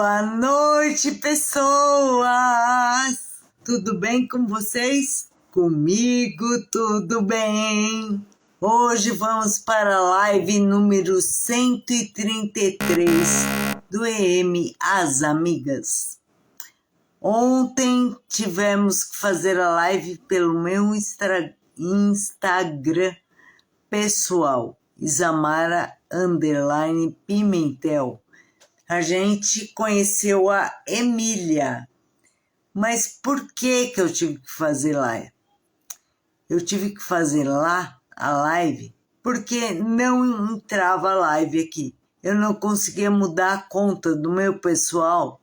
Boa noite, pessoas! Tudo bem com vocês? Comigo tudo bem! Hoje vamos para a live número 133 do EM As Amigas. Ontem tivemos que fazer a live pelo meu Instagram pessoal, Isamara_Pimentel. A gente conheceu a Emília. Mas por que eu tive que fazer lá? Eu tive que fazer lá a live porque não entrava a live aqui. Eu não conseguia mudar a conta do meu pessoal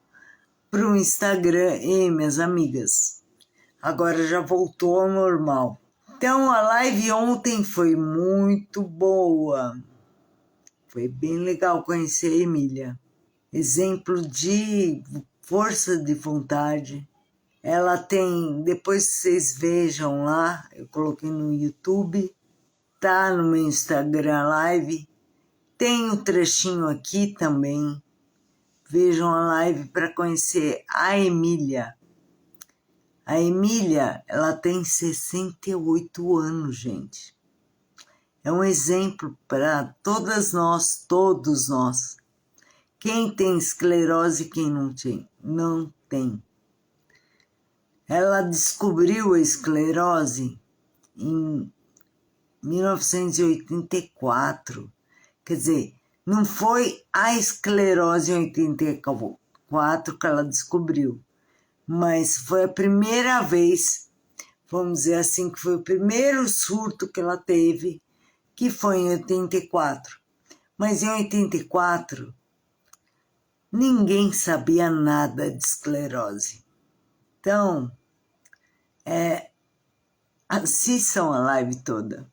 para o Instagram e minhas amigas. Agora já voltou ao normal. Então a live ontem foi muito boa. Foi bem legal conhecer a Emília. Exemplo de força de vontade. Ela tem, depois vocês vejam lá, eu coloquei no YouTube, tá no meu Instagram Live, tem um trechinho aqui também. Vejam a live para conhecer a Emília. A Emília, ela tem 68 anos, gente. É um exemplo para todos nós. Quem tem esclerose e quem não tem? Não tem. Ela descobriu a esclerose em 1984. Quer dizer, não foi a esclerose em 84 que ela descobriu, mas foi a primeira vez, vamos dizer assim, que foi o primeiro surto que ela teve, que foi em 84. Mas em 84, ninguém sabia nada de esclerose. Então, assistam a live toda.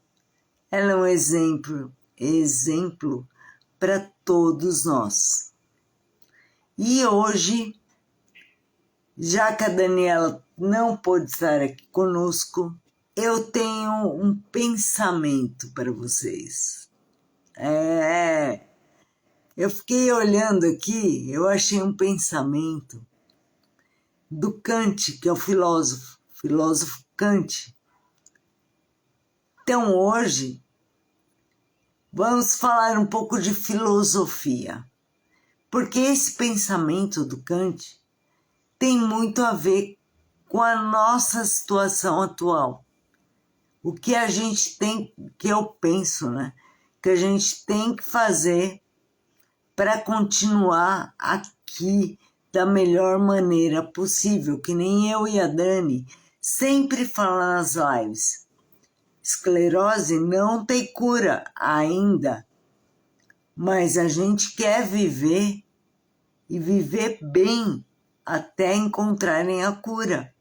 Ela é um exemplo para todos nós. E hoje, já que a Daniela não pôde estar aqui conosco, eu tenho um pensamento para vocês. Eu fiquei olhando aqui, eu achei um pensamento do Kant, que é o filósofo Kant. Então hoje vamos falar um pouco de filosofia, porque esse pensamento do Kant tem muito a ver com a nossa situação atual. O que a gente tem, que eu penso, né? Que a gente tem que fazer para continuar aqui da melhor maneira possível, que nem eu e a Dani sempre falam nas lives. Esclerose não tem cura ainda, mas a gente quer viver e viver bem até encontrarem a cura.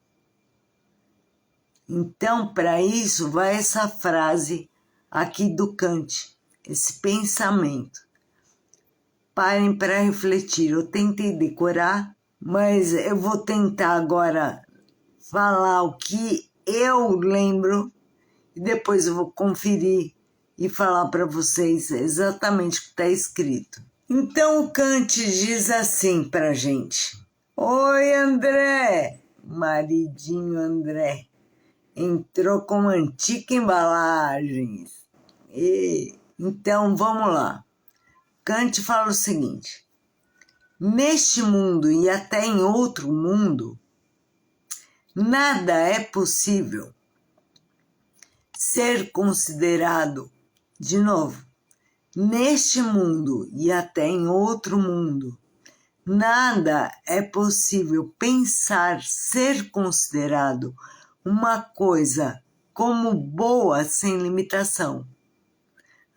Então, para isso, vai essa frase aqui do Kant, esse pensamento. Parem para refletir. Eu tentei decorar, mas eu vou tentar agora falar o que eu lembro e depois eu vou conferir e falar para vocês exatamente o que está escrito. Então o Kant diz assim para a gente: Oi, André! Maridinho André entrou com antiga embalagens. Então vamos lá. Kant fala o seguinte: neste mundo e até em outro mundo, nada é possível ser considerado, de novo, neste mundo e até em outro mundo, nada é possível pensar ser considerado uma coisa como boa sem limitação,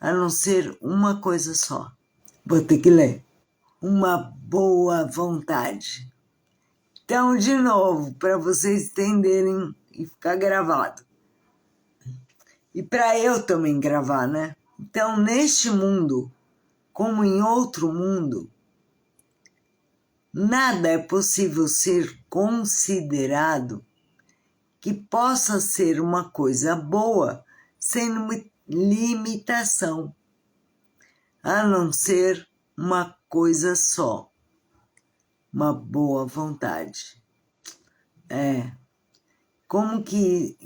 a não ser uma coisa só. Vou ter que ler. Uma boa vontade. Então, de novo, para vocês entenderem e ficar gravado. E para eu também gravar, né? Então, neste mundo, como em outro mundo, nada é possível ser considerado que possa ser uma coisa boa sem limitação, a não ser uma coisa só. uma boa vontade. Como que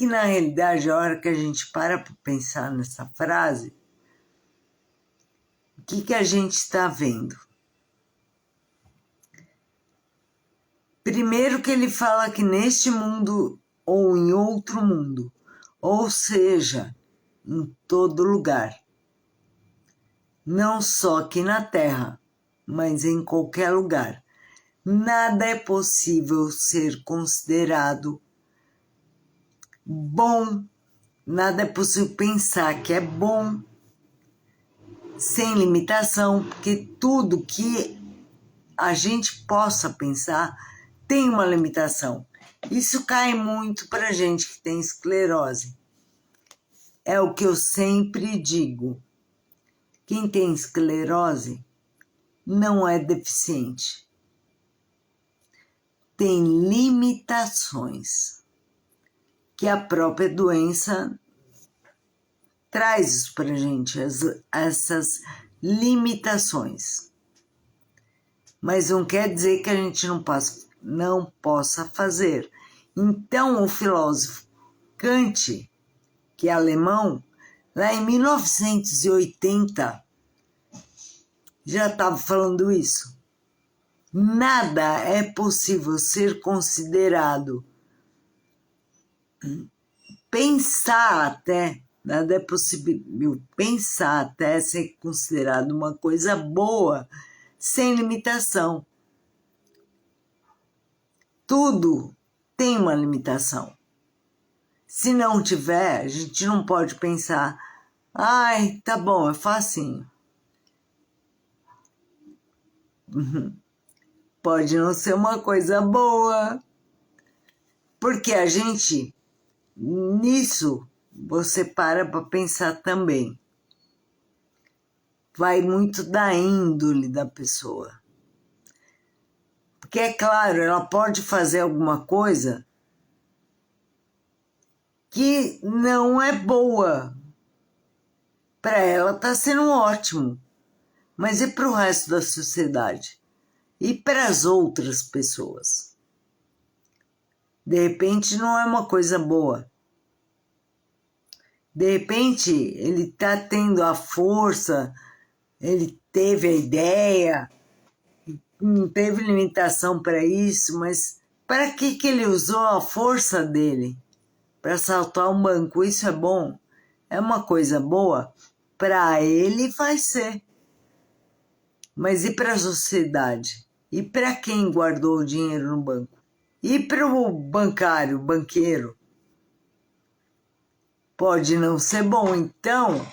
na realidade, a hora que a gente para pensar nessa frase, o que a gente está vendo? Primeiro que ele fala que neste mundo ou em outro mundo, ou seja, em todo lugar, não só aqui na Terra, mas em qualquer lugar, nada é possível ser considerado bom, nada é possível pensar que é bom sem limitação, porque tudo que a gente possa pensar tem uma limitação. Isso cai muito para gente que tem esclerose. É o que eu sempre digo. Quem tem esclerose não é deficiente. Tem limitações que a própria doença traz isso para a gente, essas limitações. Mas não quer dizer que a gente não possa fazer. Então, o filósofo Kant, que é alemão, lá em 1980, já estava falando isso. Nada é possível ser considerado, nada é possível pensar até ser considerado uma coisa boa, sem limitação. Tudo tem uma limitação. Se não tiver, a gente não pode pensar, ai, tá bom, é facinho. Pode não ser uma coisa boa, porque a gente, nisso, você para pensar também. Vai muito da índole da pessoa. Porque, é claro, ela pode fazer alguma coisa que não é boa. Para ela está sendo ótimo. Mas e para o resto da sociedade? E para as outras pessoas? De repente não é uma coisa boa. De repente ele está tendo a força, ele teve a ideia, não teve limitação para isso, mas para que ele usou a força dele para assaltar um banco? Isso é bom? É uma coisa boa? Para ele vai ser. Mas e para a sociedade? E para quem guardou o dinheiro no banco? E para o banqueiro? Pode não ser bom. Então,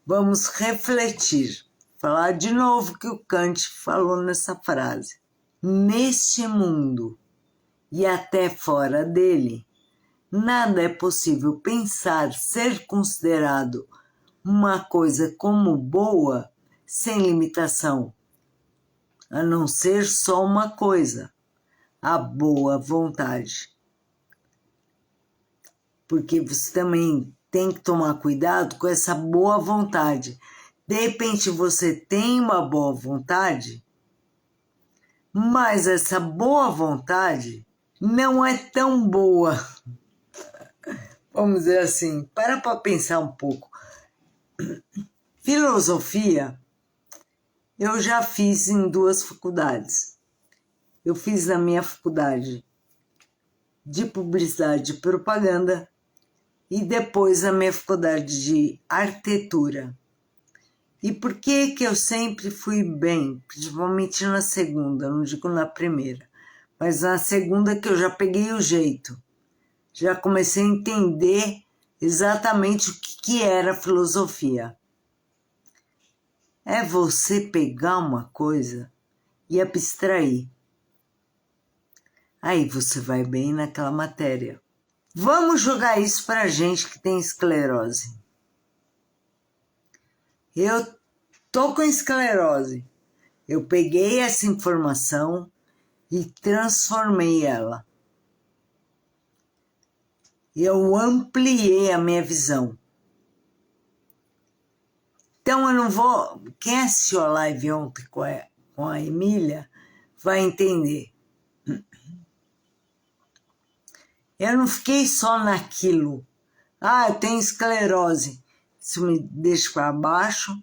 vamos refletir. Falar de novo o que o Kant falou nessa frase. Neste mundo e até fora dele, nada é possível pensar ser considerado uma coisa como boa sem limitação, a não ser só uma coisa, a boa vontade. Porque você também tem que tomar cuidado com essa boa vontade. De repente você tem uma boa vontade, mas essa boa vontade não é tão boa. Vamos dizer assim, para pensar um pouco. Filosofia, eu já fiz em 2 faculdades. Eu fiz na minha faculdade de publicidade e propaganda e depois na minha faculdade de arquitetura. E por que eu sempre fui bem, principalmente na segunda, não digo na primeira, mas na segunda que eu já peguei o jeito. Já comecei a entender exatamente o que era filosofia. É você pegar uma coisa e abstrair. Aí você vai bem naquela matéria. Vamos jogar isso para gente que tem esclerose. Eu tô com esclerose. Eu peguei essa informação e transformei ela. Eu ampliei a minha visão. Então eu não vou... Quem assistiu a live ontem com a Emília vai entender. Eu não fiquei só naquilo. Eu tenho esclerose. Isso me deixa para baixo.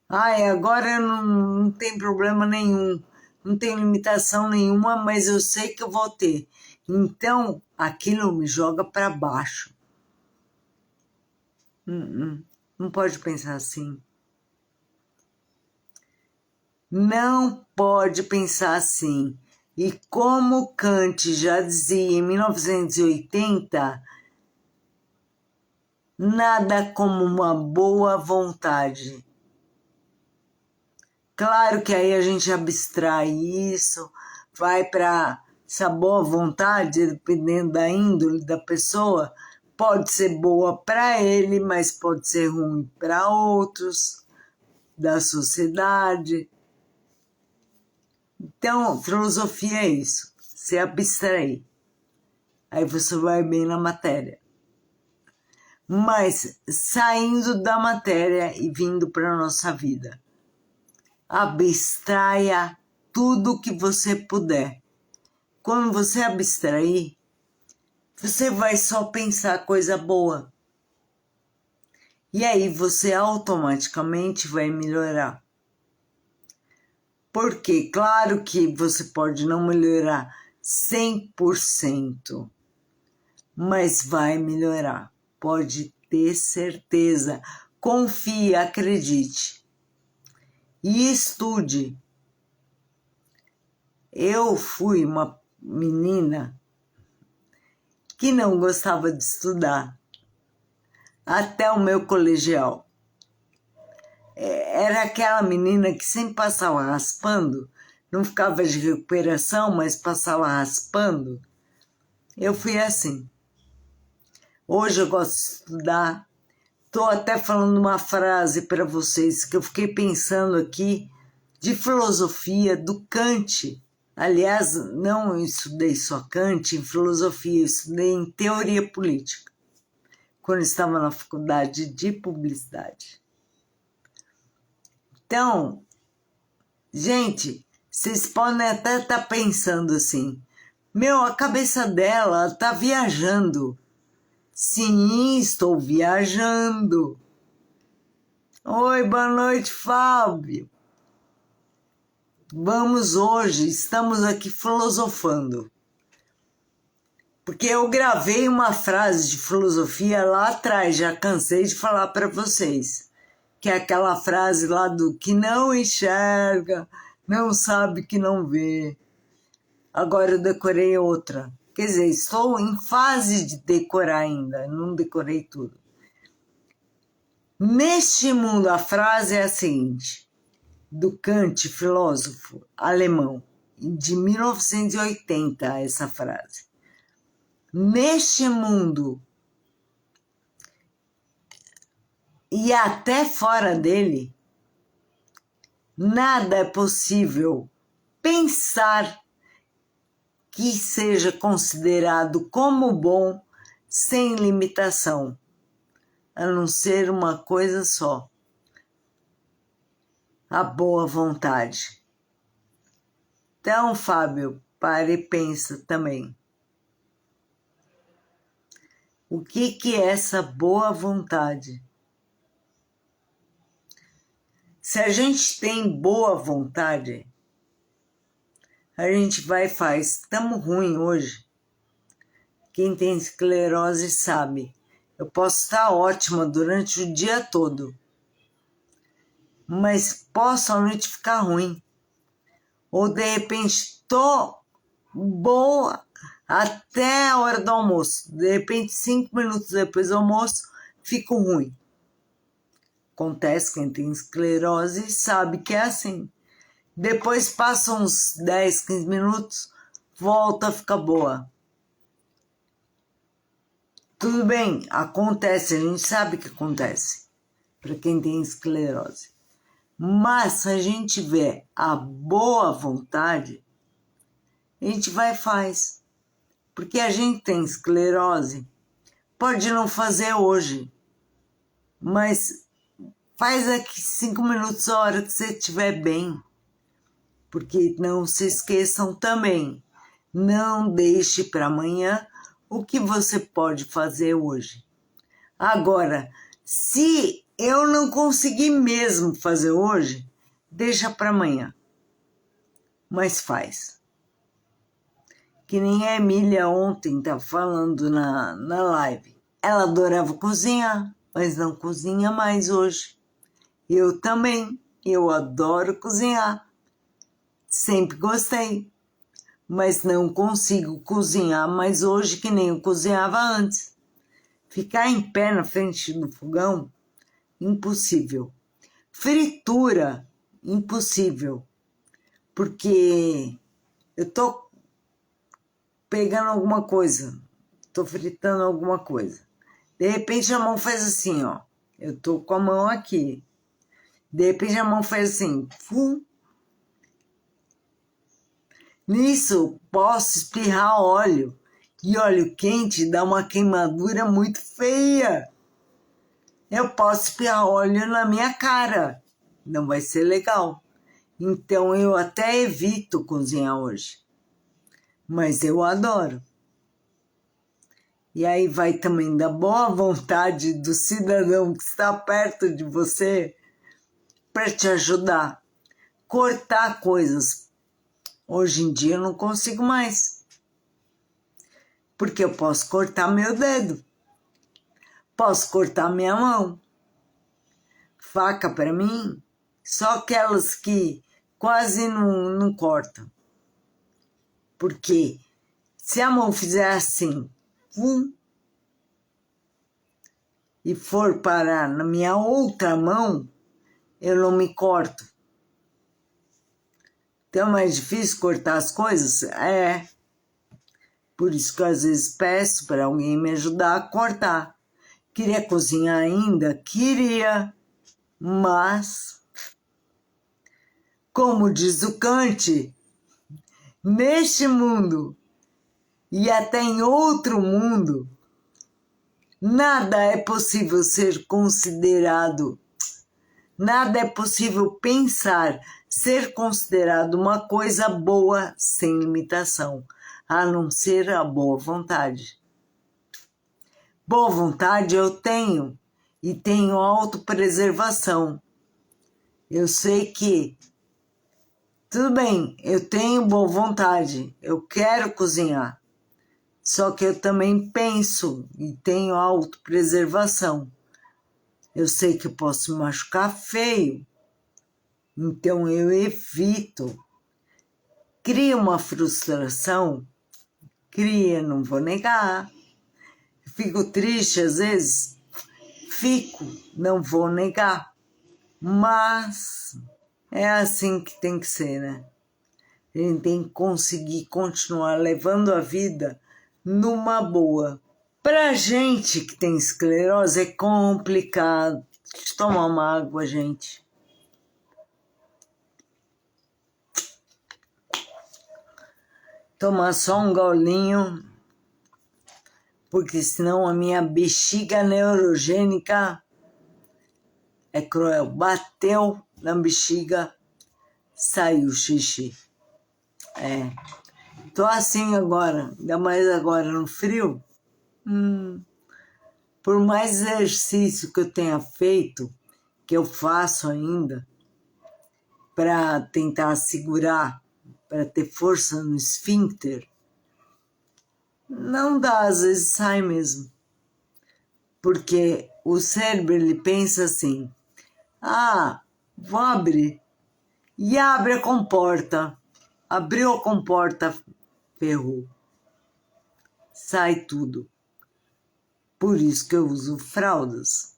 Agora eu não tem problema nenhum. Não tem limitação nenhuma, mas eu sei que eu vou ter. Então, aquilo me joga para baixo. Não pode pensar assim. Não pode pensar assim. E como Kant já dizia em 1980, nada como uma boa vontade. Claro que aí a gente abstrai isso, vai para essa boa vontade, dependendo da índole da pessoa, pode ser boa para ele, mas pode ser ruim para outros, da sociedade. Então, filosofia é isso, se abstrair. Aí você vai bem na matéria. Mas saindo da matéria e vindo para a nossa vida. Abstraia tudo que você puder. Quando você abstrair, você vai só pensar coisa boa. E aí você automaticamente vai melhorar. Porque, claro que você pode não melhorar 100%, mas vai melhorar. Pode ter certeza. Confie, acredite. E estude. Eu fui uma menina que não gostava de estudar, até o meu colegial. Era aquela menina que sempre passava raspando, não ficava de recuperação, mas passava raspando. Eu fui assim. Hoje eu gosto de estudar. Estou até falando uma frase para vocês que eu fiquei pensando aqui, de filosofia do Kant. Aliás, não estudei só Kant em filosofia, eu estudei em teoria política, quando estava na faculdade de publicidade. Então, gente, vocês podem até estar pensando assim, a cabeça dela está viajando. Sim, estou viajando. Oi, boa noite, Fábio. Estamos aqui filosofando. Porque eu gravei uma frase de filosofia lá atrás, já cansei de falar para vocês. Que é aquela frase lá do que não enxerga, não sabe que não vê. Agora eu decorei outra. Quer dizer, estou em fase de decorar ainda, não decorei tudo. Neste mundo, a frase é a seguinte, do Kant, filósofo alemão, de 1980, essa frase. Neste mundo e até fora dele, nada é possível pensar que seja considerado como bom sem limitação, a não ser uma coisa só, a boa vontade. Então, Fábio, pare e pensa também. O que é essa boa vontade? Se a gente tem boa vontade, a gente vai e faz. Estamos ruim hoje. Quem tem esclerose sabe. Eu posso estar ótima durante o dia todo, mas posso à noite ficar ruim. Ou de repente estou boa até a hora do almoço. De repente, 5 minutos depois do almoço, fico ruim. Acontece, quem tem esclerose sabe que é assim. Depois passa uns 10, 15 minutos, volta a ficar boa. Tudo bem, acontece, a gente sabe que acontece para quem tem esclerose. Mas se a gente tiver a boa vontade, a gente vai e faz. Porque a gente tem esclerose, pode não fazer hoje, mas faz aqui 5 minutos a hora que você estiver bem. Porque não se esqueçam também, não deixe para amanhã o que você pode fazer hoje. Agora, se eu não conseguir mesmo fazer hoje, deixa para amanhã. Mas faz. Que nem a Emília ontem tá falando na live. Ela adorava cozinhar, mas não cozinha mais hoje. Eu também, eu adoro cozinhar. Sempre gostei, mas não consigo cozinhar mais hoje que nem eu cozinhava antes. Ficar em pé na frente do fogão, impossível. Fritura, impossível. Porque eu tô pegando alguma coisa, tô fritando alguma coisa. De repente a mão faz assim, ó. Eu tô com a mão aqui. De repente a mão faz assim, fum. Nisso, posso espirrar óleo. E óleo quente dá uma queimadura muito feia. Eu posso espirrar óleo na minha cara. Não vai ser legal. Então eu até evito cozinhar hoje. Mas eu adoro. E aí vai também da boa vontade do cidadão que está perto de você para te ajudar. Cortar coisas. Hoje em dia eu não consigo mais. Porque eu posso cortar meu dedo. Posso cortar minha mão. Faca para mim, só aquelas que quase não cortam. Porque se a mão fizer assim, e for parar na minha outra mão, eu não me corto. Então é mais difícil cortar as coisas? É. Por isso que eu às vezes peço para alguém me ajudar a cortar. Queria cozinhar ainda? Queria. Mas, como diz o Kant, neste mundo e até em outro mundo, nada é possível ser considerado, nada é possível pensar ser considerado uma coisa boa sem limitação, a não ser a boa vontade. Boa vontade eu tenho e tenho autopreservação. Eu sei que, tudo bem, eu tenho boa vontade, eu quero cozinhar. Só que eu também penso e tenho autopreservação. Eu sei que eu posso me machucar feio, então eu evito. Cria uma frustração? Cria, não vou negar. Fico triste às vezes? Fico, não vou negar. Mas é assim que tem que ser, né? A gente tem que conseguir continuar levando a vida numa boa. Pra gente que tem esclerose é complicado. Deixa eu tomar uma água, gente. Tomar só um golinho, porque senão a minha bexiga neurogênica é cruel. Bateu na bexiga, saiu xixi. É. Tô assim agora, ainda mais agora no frio. Por mais exercício que eu tenha feito, que eu faço ainda, para tentar segurar, para ter força no esfíncter, não dá, às vezes sai mesmo. Porque o cérebro, ele pensa assim, vou abrir. E abre a comporta. Abriu a comporta, ferrou. Sai tudo. Por isso que eu uso fraldas.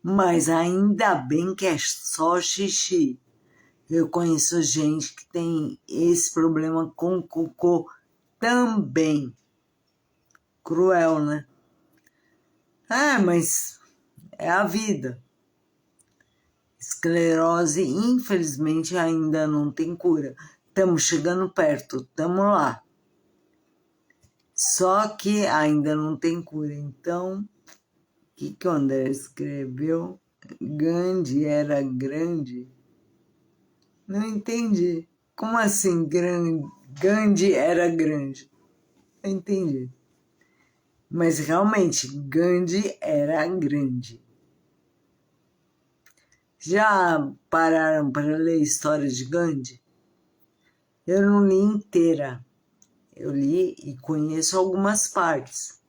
Mas ainda bem que é só xixi. Eu conheço gente que tem esse problema com cocô também. Cruel, né? Mas é a vida. Esclerose, infelizmente, ainda não tem cura. Estamos chegando perto, estamos lá. Só que ainda não tem cura. Então, o que o André escreveu? Gandhi era grande? Não entendi. Como assim Gandhi era grande? Eu entendi. Mas realmente, Gandhi era grande. Já pararam para ler a história de Gandhi? Eu não li inteira. Eu li e conheço algumas partes.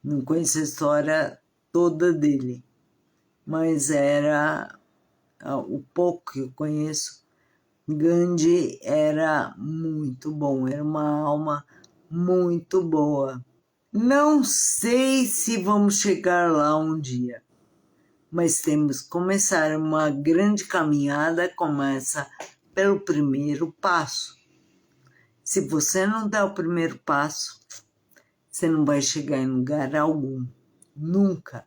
Não conheço a história toda dele. Mas era o pouco que eu conheço. Gandhi era muito bom, era uma alma muito boa. Não sei se vamos chegar lá um dia, mas temos que começar uma grande caminhada, começa pelo primeiro passo. Se você não der o primeiro passo, você não vai chegar em lugar algum, nunca.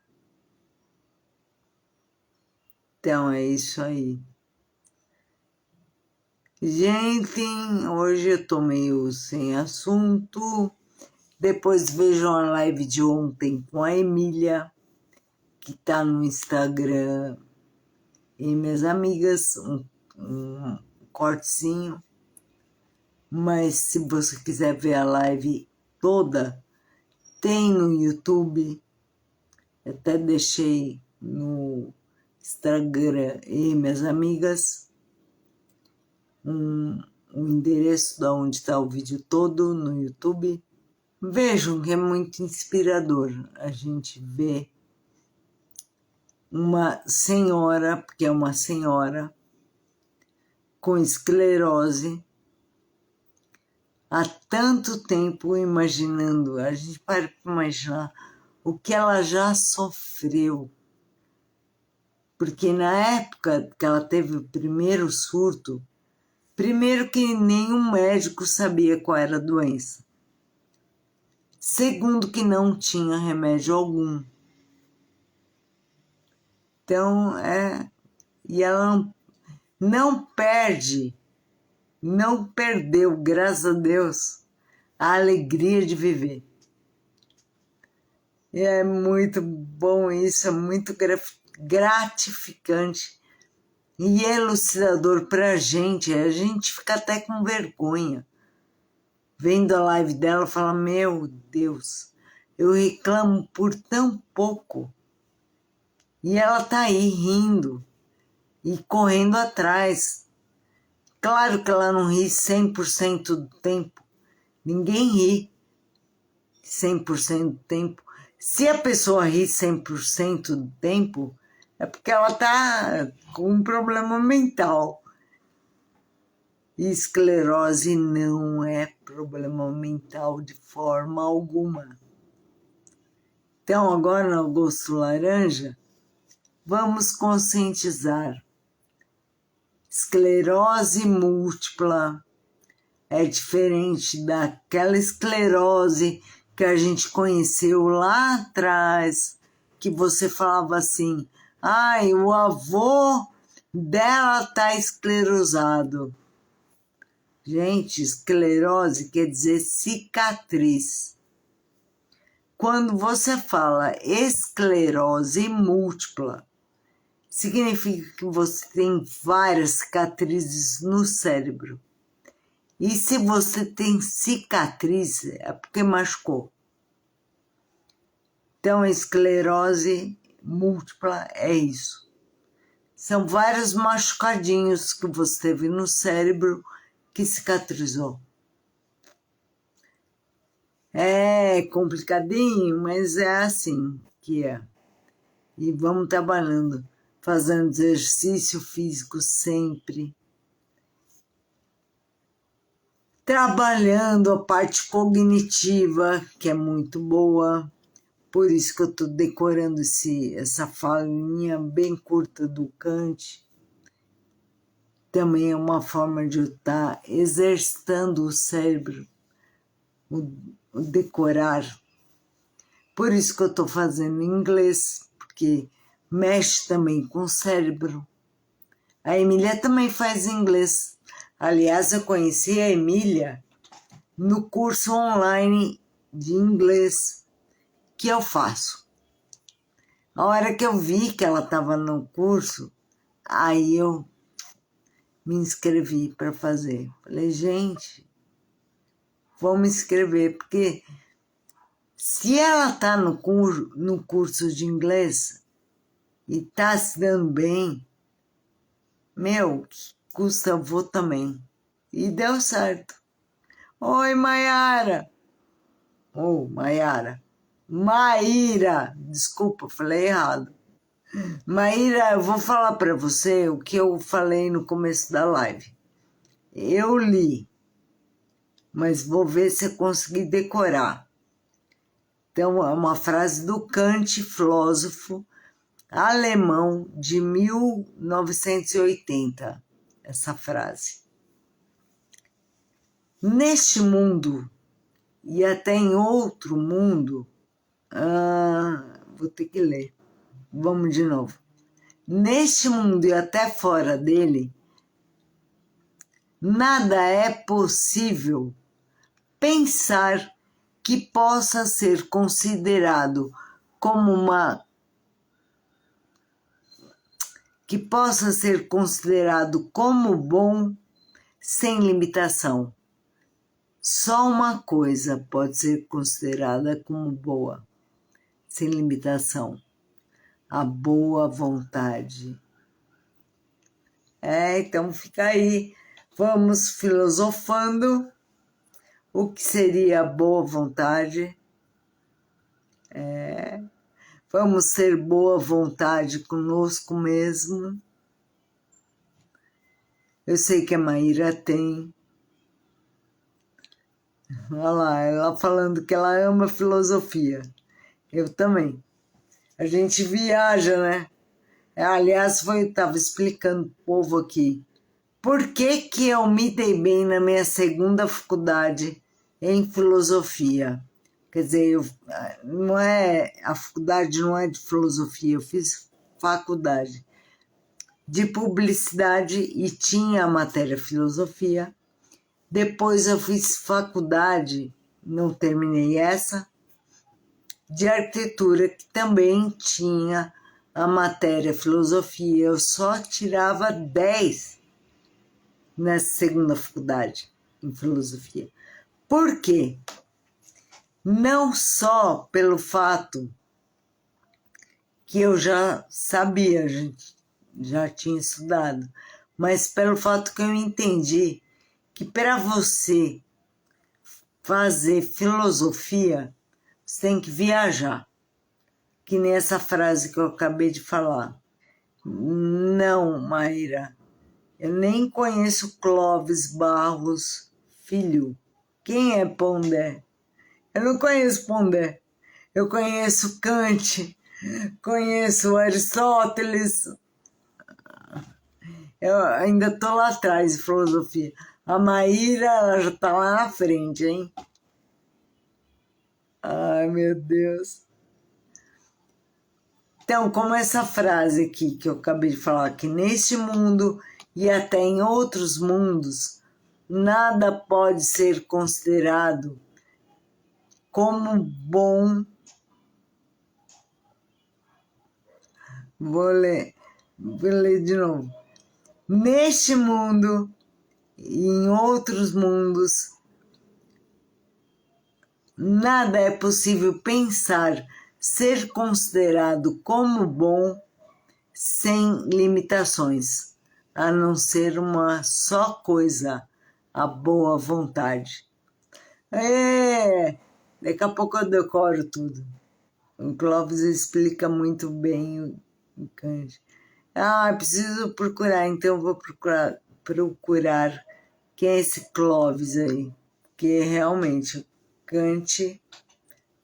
Então é isso aí. Gente, hoje eu tô meio sem assunto. Depois vejam a live de ontem com a Emília, que tá no Instagram, e minhas amigas, um cortezinho. Mas se você quiser ver a live toda, tem no YouTube. Até deixei no Instagram e minhas amigas o endereço de onde está o vídeo todo no YouTube. Vejam que é muito inspirador a gente ver uma senhora, porque é uma senhora, com esclerose, há tanto tempo imaginando, a gente para para imaginar o que ela já sofreu. Porque na época que ela teve o primeiro surto, primeiro que nenhum médico sabia qual era a doença. Segundo que não tinha remédio algum. Então, e ela não perdeu, graças a Deus, a alegria de viver. E é muito bom isso, é muito gratificante e elucidador para a gente fica até com vergonha. Vendo a live dela, fala, meu Deus, eu reclamo por tão pouco. E ela tá aí rindo e correndo atrás. Claro que ela não ri 100% do tempo. Ninguém ri 100% do tempo. Se a pessoa ri 100% do tempo, é porque ela tá com um problema mental. E esclerose não é problema mental de forma alguma. Então, agora no Agosto Laranja, vamos conscientizar. Esclerose múltipla é diferente daquela esclerose que a gente conheceu lá atrás, que você falava assim, ai, o avô dela tá esclerosado. Gente, esclerose quer dizer cicatriz. Quando você fala esclerose múltipla, significa que você tem várias cicatrizes no cérebro. E se você tem cicatriz, é porque machucou. Então, esclerose múltipla é isso. São vários machucadinhos que você teve no cérebro que cicatrizou. É complicadinho, mas é assim que é. E vamos trabalhando, fazendo exercício físico sempre. Trabalhando a parte cognitiva, que é muito boa. Por isso que eu estou decorando essa falinha bem curta do Kant. Também é uma forma de eu estar exercitando o cérebro, o decorar. Por isso que eu estou fazendo em inglês, porque mexe também com o cérebro. A Emília também faz inglês. Aliás, eu conheci a Emília no curso online de inglês que eu faço. A hora que eu vi que ela estava no curso, aí eu me inscrevi para fazer. Falei, gente, vou me inscrever, porque se ela está no curso de inglês e está se dando bem, meu, que custa, eu vou também. E deu certo. Oi, Maiara. Maiara. Maíra, desculpa, falei errado. Maíra, eu vou falar para você o que eu falei no começo da live. Eu li, mas vou ver se eu consegui decorar. Então, é uma frase do Kant, filósofo alemão de 1980, essa frase. Neste mundo, e até em outro mundo, vou ter que ler, vamos de novo. Neste mundo e até fora dele, nada é possível pensar que possa ser considerado como bom sem limitação. Só uma coisa pode ser considerada como boa, sem limitação: a boa vontade. Então fica aí, vamos filosofando o que seria a boa vontade. Vamos ser boa vontade conosco mesmo. Eu sei que a Maíra tem. Olha lá, ela falando que ela ama filosofia. Eu também. A gente viaja, né? Aliás, eu estava explicando pro povo aqui. Por que eu me dei bem na minha segunda faculdade em filosofia? Quer dizer, a faculdade não é de filosofia, eu fiz faculdade de publicidade e tinha a matéria filosofia. Depois eu fiz faculdade, não terminei essa, de arquitetura, que também tinha a matéria filosofia. Eu só tirava 10 nessa segunda faculdade em filosofia. Por quê? Não só pelo fato que eu já sabia, já tinha estudado, mas pelo fato que eu entendi que para você fazer filosofia, você tem que viajar. Que nem essa frase que eu acabei de falar. Não, Maíra, eu nem conheço Clóvis Barros Filho. Quem é Pondé? Eu não conheço Pondé. Eu conheço Kant, conheço Aristóteles. Eu ainda estou lá atrás de filosofia. A Maíra, ela já está lá na frente, hein? Ai, meu Deus. Então, como essa frase aqui que eu acabei de falar, que neste mundo e até em outros mundos, nada pode ser considerado como bom. Vou ler de novo. Neste mundo e em outros mundos, nada é possível pensar ser considerado como bom sem limitações, a não ser uma só coisa, a boa vontade. Daqui a pouco eu decoro tudo. O Clóvis explica muito bem o Kant. Preciso procurar, então eu vou procurar quem é esse Clóvis aí. Que realmente, Kant,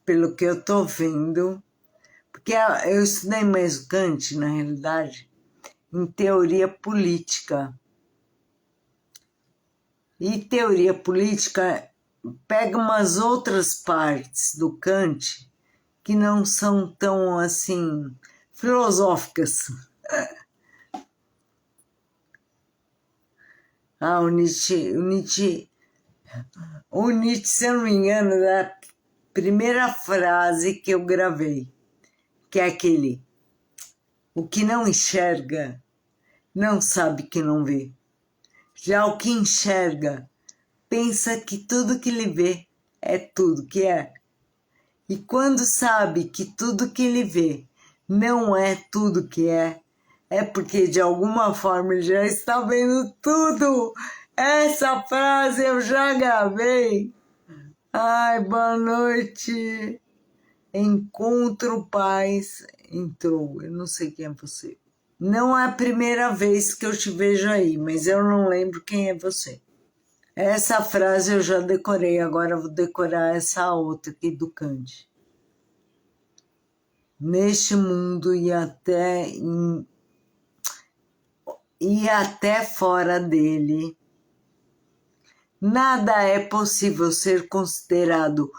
pelo que eu tô vendo, porque eu estudei mais o Kant, na realidade, em teoria política. E teoria política pega umas outras partes do Kant que não são tão, assim, filosóficas. O Nietzsche, se eu não me engano, é a primeira frase que eu gravei, que é aquele: o que não enxerga não sabe que não vê. Já o que enxerga pensa que tudo que ele vê é tudo que é. E quando sabe que tudo que ele vê não é tudo que é porque de alguma forma ele já está vendo tudo. Essa frase eu já gravei. Ai, boa noite. Encontro paz. Entrou, eu não sei quem é você. Não é a primeira vez que eu te vejo aí, mas eu não lembro quem é você. Essa frase eu já decorei, agora eu vou decorar essa outra aqui do Kant. Neste mundo e até fora dele, nada é possível ser considerado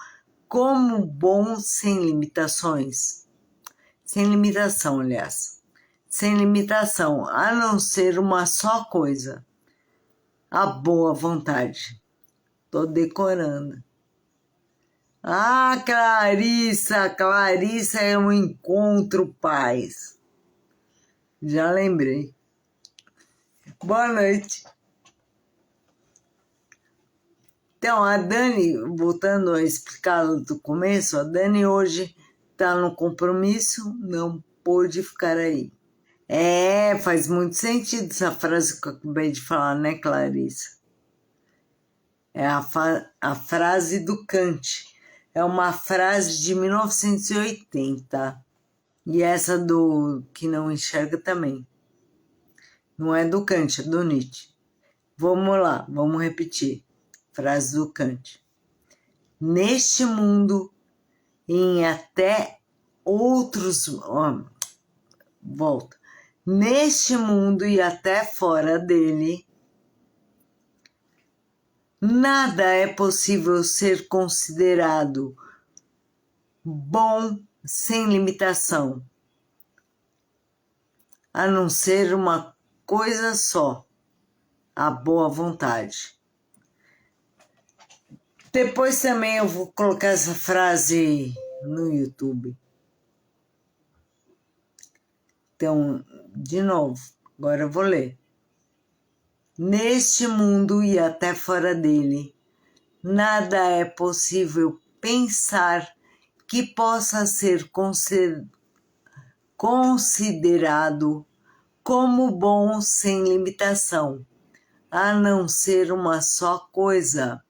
como bom sem limitações. Sem limitação, aliás. Sem limitação, a não ser uma só coisa. A boa vontade. Tô decorando. Ah, Clarissa é um encontro paz. Já lembrei. Boa noite. Então, a Dani, voltando a explicar do começo, a Dani hoje está no compromisso, não pôde ficar aí. Faz muito sentido essa frase que eu acabei de falar, né, Clarissa? É a frase do Kant. É uma frase de 1980. E essa do que não enxerga também. Não é do Kant, é do Nietzsche. Vamos lá, vamos repetir. Frase do Kant. Neste mundo, em até outros... volta. Neste mundo e até fora dele, nada é possível ser considerado bom sem limitação, a não ser uma coisa só, a boa vontade. Depois também eu vou colocar essa frase no YouTube. Então, de novo, agora eu vou ler. Neste mundo e até fora dele, nada é possível pensar que possa ser considerado como bom sem limitação, a não ser uma só coisa,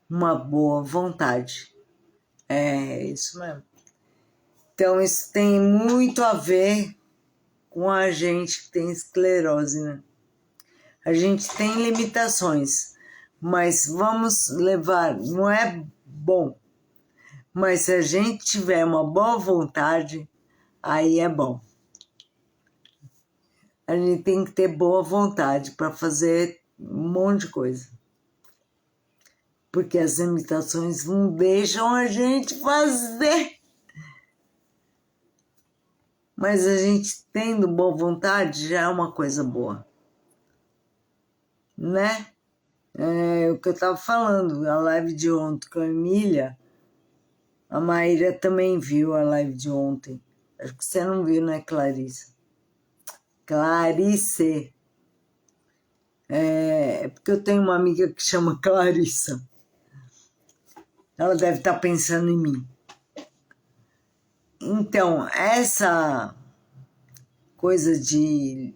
uma boa vontade. É isso mesmo. Então, isso tem muito a ver com a gente que tem esclerose, né? A gente tem limitações, mas vamos levar, não é bom, mas se a gente tiver uma boa vontade, aí é bom. A gente tem que ter boa vontade para fazer um monte de coisa. Porque as limitações não deixam a gente fazer. Mas a gente tendo boa vontade já é uma coisa boa. Né? É o que eu estava falando, a live de ontem com a Emília, a Maíra também viu a live de ontem. Acho que você não viu, né, Clarissa? Clarice. É porque eu tenho uma amiga que chama Clarissa. Ela deve estar pensando em mim. Então, essa coisa de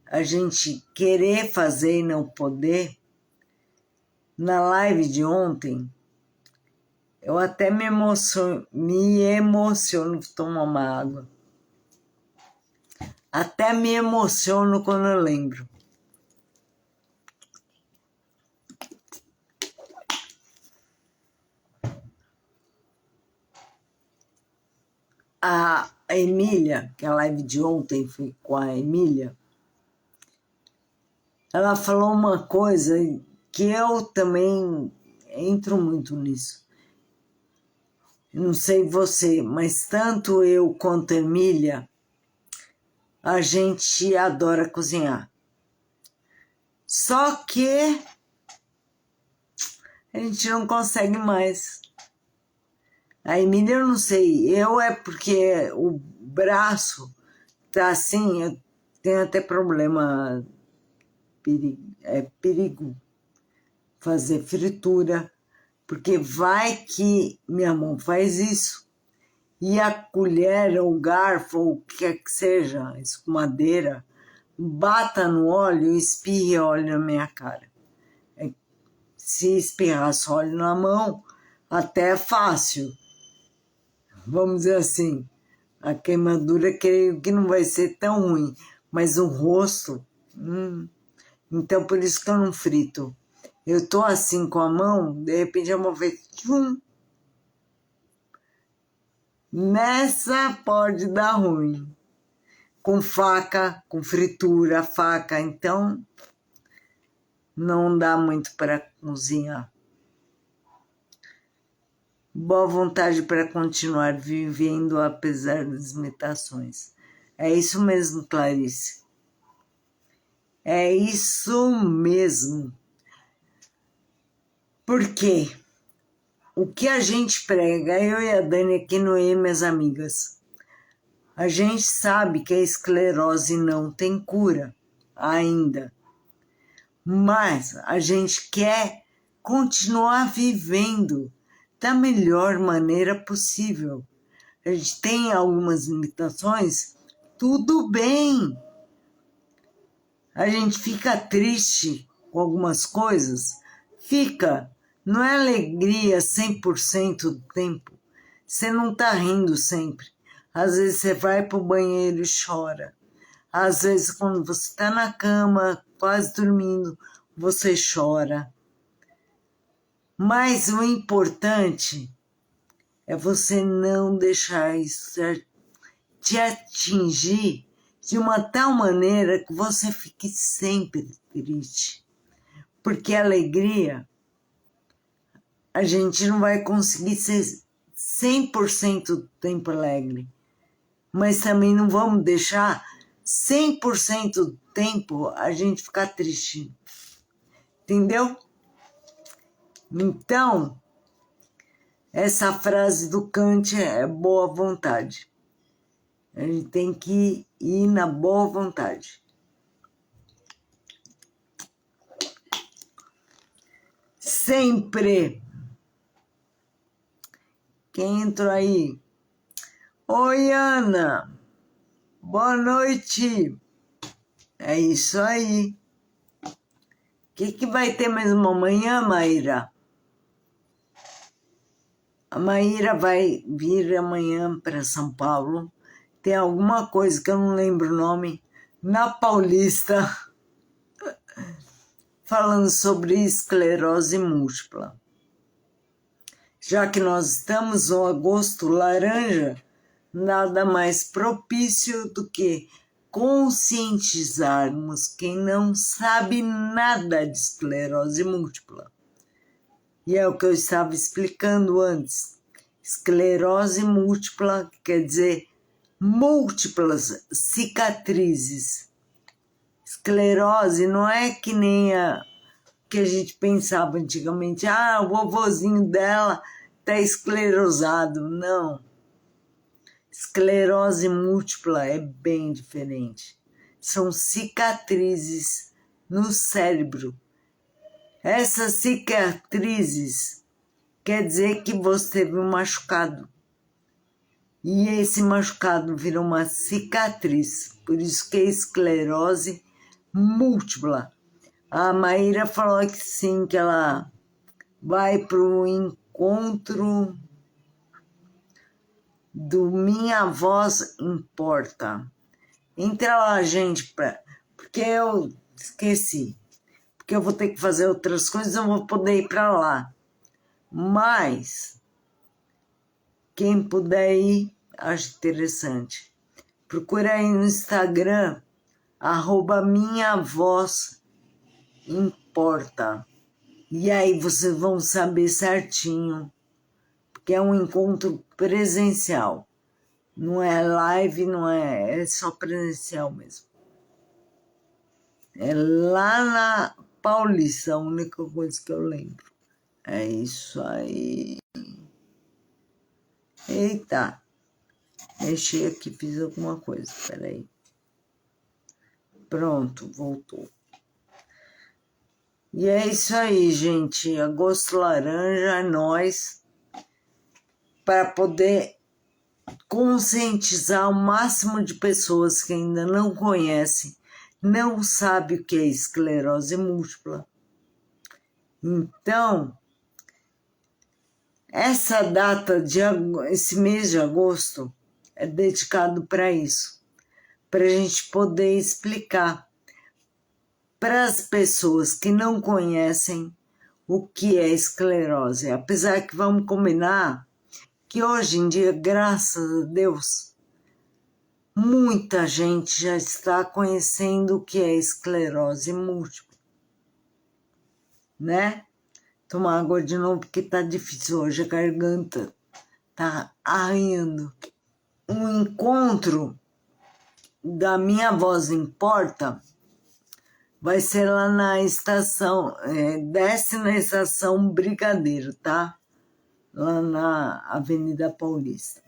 a gente querer fazer e não poder, na live de ontem, eu até me emociono, vou tomar uma água. Até me emociono quando eu lembro. A Emília, que a live de ontem foi com a Emília, ela falou uma coisa que eu também entro muito nisso. Não sei você, mas tanto eu quanto a Emília, a gente adora cozinhar. Só que a gente não consegue mais. A Emília eu não sei, eu é porque o braço tá assim, eu tenho até problema é perigo fazer fritura, porque vai que minha mão faz isso e a colher ou o garfo ou o que quer que seja, escumadeira, bata no óleo e espirre óleo na minha cara. Se espirrasse óleo na mão, até é fácil. Vamos dizer assim, a queimadura creio que não vai ser tão ruim, mas o rosto... Então, por isso que eu não frito. Eu tô assim com a mão, de repente a mão fez tchum. Nessa pode dar ruim. Com faca, com fritura, faca, então não dá muito para cozinhar. Boa vontade para continuar vivendo apesar das limitações. É isso mesmo, Clarice. É isso mesmo. Por quê? O que a gente prega, eu e a Dani aqui no E, minhas amigas, a gente sabe que a esclerose não tem cura ainda, mas a gente quer continuar vivendo da melhor maneira possível. A gente tem algumas limitações, tudo bem. A gente fica triste com algumas coisas, fica. Não é alegria 100% do tempo. Você não está rindo sempre. Às vezes você vai para o banheiro e chora. Às vezes, quando você está na cama, quase dormindo, você chora. Mas o importante é você não deixar isso te atingir de uma tal maneira que você fique sempre triste. Porque a alegria, a gente não vai conseguir ser 100% do tempo alegre. Mas também não vamos deixar 100% do tempo a gente ficar triste. Entendeu? Então, essa frase do Kant é boa vontade. A gente tem que ir na boa vontade. Sempre. Quem entrou aí? Oi, Ana. Boa noite. É isso aí. O que vai ter mesmo amanhã, Maíra? A Maíra vai vir amanhã para São Paulo. Tem alguma coisa que eu não lembro o nome, na Paulista, falando sobre esclerose múltipla. Já que nós estamos no agosto laranja, nada mais propício do que conscientizarmos quem não sabe nada de esclerose múltipla. E é o que eu estava explicando antes. Esclerose múltipla quer dizer múltiplas cicatrizes. Esclerose não é que nem a que a gente pensava antigamente. O vovozinho dela está esclerosado. Não. Esclerose múltipla é bem diferente. São cicatrizes no cérebro. Essas cicatrizes quer dizer que você teve um machucado. E esse machucado vira uma cicatriz. Por isso que é esclerose múltipla. A Maíra falou que sim, que ela vai para o encontro do Minha Voz Importa. Entra lá, gente, porque eu esqueci. Porque eu vou ter que fazer outras coisas, eu vou poder ir para lá. Mas, quem puder ir, acho interessante. Procura aí no Instagram, @minhavoz_importa. E aí vocês vão saber certinho, porque é um encontro presencial. Não é live, não é só presencial mesmo. É lá na Paulista, a única coisa que eu lembro. É isso aí. Eita, mexi aqui, fiz alguma coisa, peraí. Pronto, voltou. E é isso aí, gente. Agosto Laranja é nós para poder conscientizar o máximo de pessoas que ainda não conhecem, não sabem o que é esclerose múltipla. Então, essa data esse mês de agosto é dedicado para isso, para a gente poder explicar para as pessoas que não conhecem o que é esclerose. Apesar que vamos combinar que hoje em dia, graças a Deus, muita gente já está conhecendo o que é esclerose múltipla, né? Tomar água de novo porque tá difícil hoje, a garganta tá arranhando. Um encontro da Minha Voz Importa vai ser lá na estação, desce na estação Brigadeiro, tá? Lá na Avenida Paulista.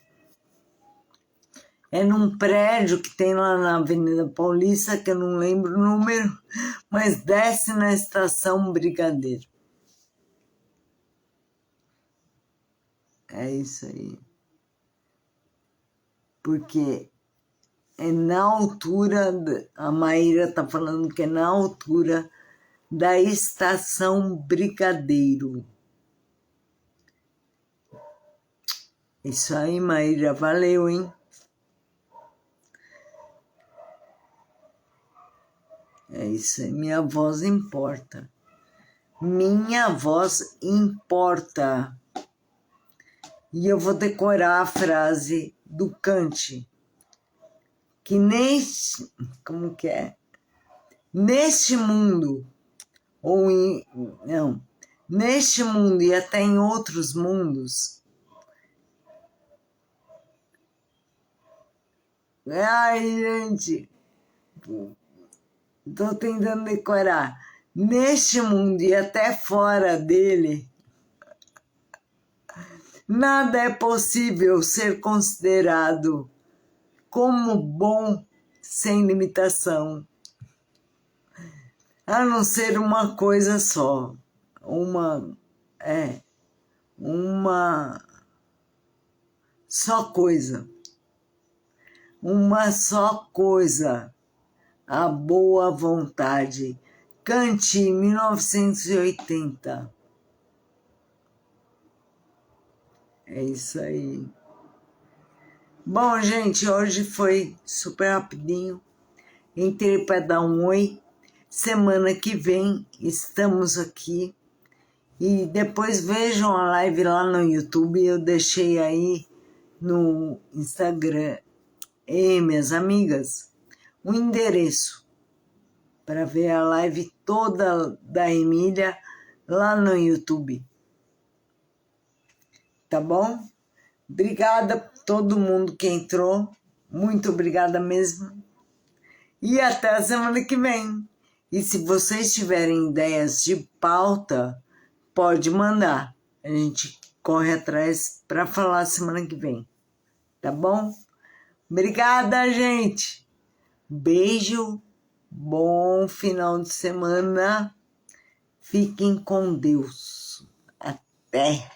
É num prédio que tem lá na Avenida Paulista, que eu não lembro o número, mas desce na estação Brigadeiro. É isso aí. Porque é na altura, a Maíra tá falando que é na altura da estação Brigadeiro. Isso aí, Maíra, valeu, hein? É isso aí, minha voz importa. Minha voz importa. E eu vou decorar a frase do Kant, que neste, como que é? Neste mundo, neste mundo e até em outros mundos, ai, gente, estou tentando decorar. Neste mundo e até fora dele, nada é possível ser considerado como bom sem limitação, a não ser uma coisa só, uma só coisa, uma só coisa, a boa vontade. Kant, 1980. É isso aí. Bom, gente, hoje foi super rapidinho. Entrei para dar um oi. Semana que vem estamos aqui. E depois vejam a live lá no YouTube. Eu deixei aí no Instagram. Ei, minhas amigas, o endereço para ver a live toda da Emília lá no YouTube. Tá bom? Obrigada a todo mundo que entrou. Muito obrigada mesmo. E até a semana que vem. E se vocês tiverem ideias de pauta, pode mandar. A gente corre atrás para falar semana que vem. Tá bom? Obrigada, gente. Beijo. Bom final de semana. Fiquem com Deus. Até.